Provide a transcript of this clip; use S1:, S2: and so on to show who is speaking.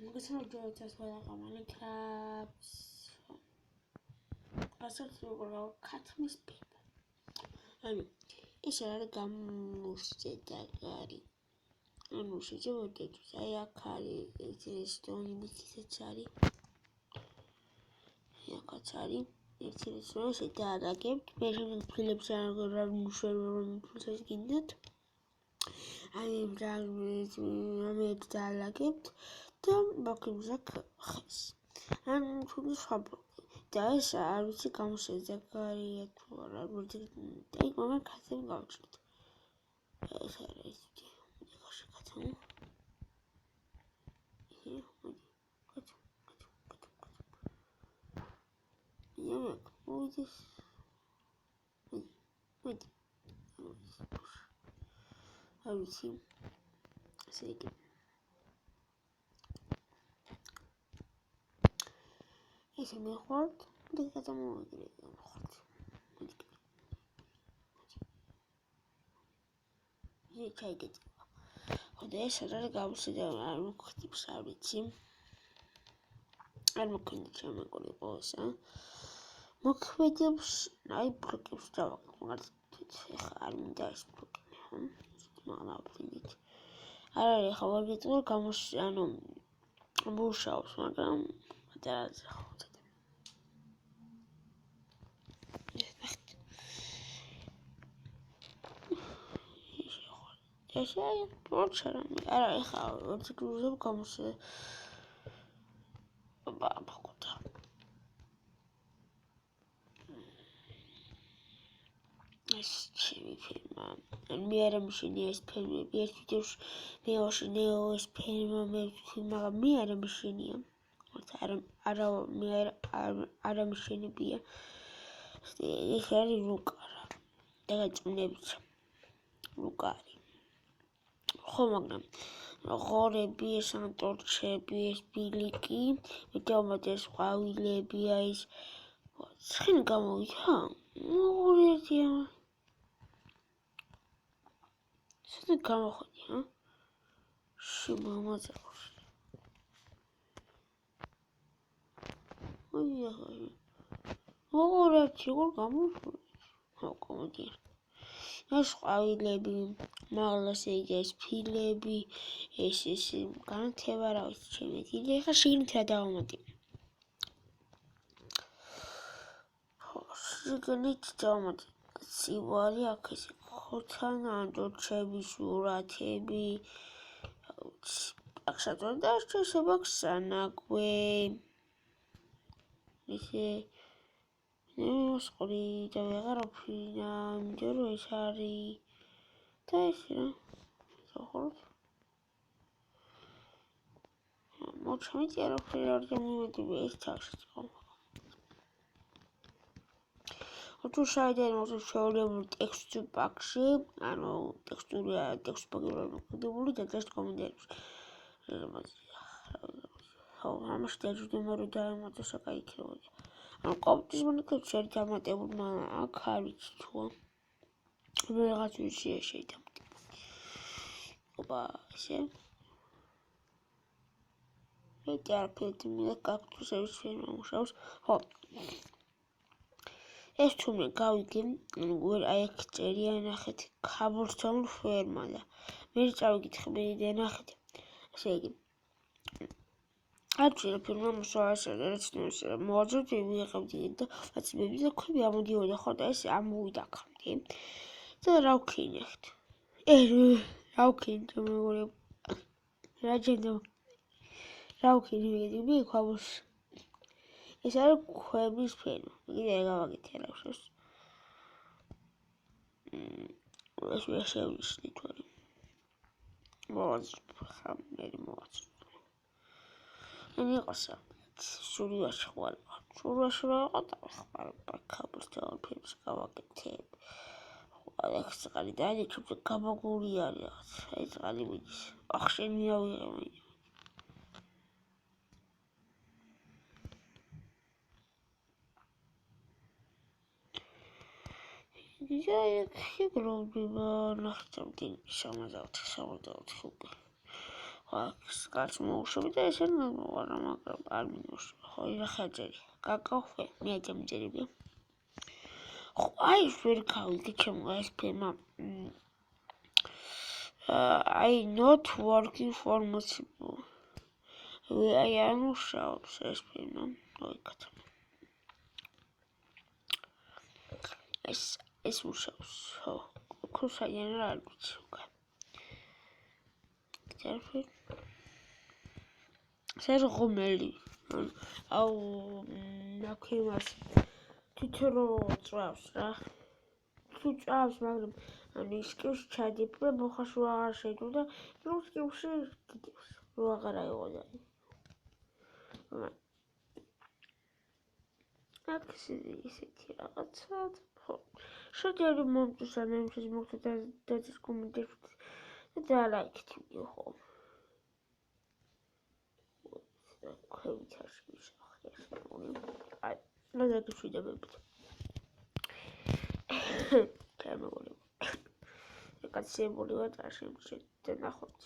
S1: მოგესალმებით ჯოჯოს ყველაყამალი კრაბს ასეთ როგორ ქათმის პიპ ანუ ეს არის გამოსწედაგარი ანუ შეჯობოდეთ აი აქ არის ეს დონი მითიც არის აქაც არის ერთი რომ შედააგებთ მე ფილებს რა მუშაობენ გინდათ აი მე დაალაგებთ და მოგიმზაკ ხეს ან თუნდაც ხაბო და ეს არ ვიცი გამოსაძაგარია თუ არა მოდი აი მაგ ხასემ გავჭრით ეს არის ხაში კაცო მოდი არ ვიცი ესე იგი ესე მეხوارد და გადამოვიდეთ ჩაიგეთ ხოდა ეს არის გამოსაძაგარი არ მოხდებს არ ვიცი არ მოქონდა შემეკული ყოსა მოქმედებს აი ბლოკებს დავაკეთე ხა არ მინდა ეს ბლოკები მაგრამ ვფიქრით არ არის ხა ვაგიტყვი ანუ მუშაობს მაგრამ დააძახოთ ეს პროცესი არ არის ხა ვაგიტყვი გამოსე ბაბაკოთა ეს ჩემი ფილმა მე არ ამშენია ეს ფილმები ერთ ვიდეოში მე აშენეო ეს ფილმა მე მაგრამ მე არ ამშენია არა მე არ ამშენებია ეს არის ლუკარა დაგაწუნებით ლუკარი ხო მაგრამ ღორები ეს ანტორჩები ეს ბილიკი მეტომატეს ყვავილები აი ეს ცხენი გამოვიდა მოგურეთია სულ გამოხდია შემამაძახოს ოია მოგურეთი როგორ გამოხდა ხო კომოდი ეს ყვავილები მაღლას ეს ფილები ეს განათება რა ვიცი ჩემი დიდი ხა შიგნით რა დავამატი შიგნით დავამატი სივარი აქ ეს ხოთან ანტორჩები სურათები აქ სადღაც შესაძლოა სანაგვე ესე სკოლი და ვეღარაფრინა იმიტომ რომ ეს არის და ეს რა ზოხოთ მოჩვენე არაფერი არ დამიმეტები ეს თავში თუ შევიდეთ მოსულ შეულებრივ ტექსტურ პაკში ანუ ტექსტურია ტექსტ პაკი მოკიდებული და ტექსტ კომენტარებში ხო ამაში დაჯდომა რომ დაემატო საკაიქროა ანუ კომენტის მონაკებს შენ დამატებული მაგრამ აქ არ ვიცი თუ რაღაც ვიშია შეიძლება ოპა ესე ეს არაფერი მე კაქტუსების ფერმა მუშაობს ხო ეს თუმე გავიგე აი აქ წერია ნახეთ ქაბურთოვან ფერმა და მე წავიკითხე და ნახეთ ესე იგი აჩვენა ფერმა მოსავსე რაც მოაძოთ ვიღებდი და აცმები და ქვები ამოდიოდა ხო და ეს ამოვიდა აქამდე და რა ვქინებთ რა ვქინეთ მეგობრებო რა ჯენდო რა ვქინებთ მე ქვაბულს ეს არის ქვების ფერმა კიდე გავაკეთე რა შეს ეს შეგვიშლი თორე მოაძ ხამერი მოაძ ნიკოსა სურიაში ხვალ სურაში რაღაცა ხარ ბაქაბურთოვან ფილმს გავაკეთე ეს წყალი და იქ გამოგული არის ეს წყალი მიდის ახშენ მიავიღე Я гробила нахтамдин самозавт. კაც მოუშვები და ესე ნომარა, მაგრამ არ მინუშვი. ხო, ირახა ჯერი. გაკავხე, მე აჯამჯერებია. ხო, აი ეს ვერ გავიგე ჩემო ეს ფირმა. Not working for multiple. აი არ მუშაობს ეს ფირმა. მოიგეთ. ეს მუშაობს. ხო, ქუსაიან რა არ ვიცი. Perfect. Ser ღომელი. აუ ნაკიმას თითრო წავს რა. თუ წავს, მაგრამ ანუ ისკივს ჩადიფრე მოხაშ რო აღარ შეჯო და რო ისკივში გიდევს. რო აღარ აიღო და. აქ ისეთი რაღაცა. ხო. შეჯერი მომწონს ან იმის მოგწოდა და კომენტებში და ლაიქით მიგიხო. ქვევითაში მისახეს. აი, გადაგიშვიდებებით. ჩემო. ეკაცემული ვარ და შემჭირდა ნახოთ.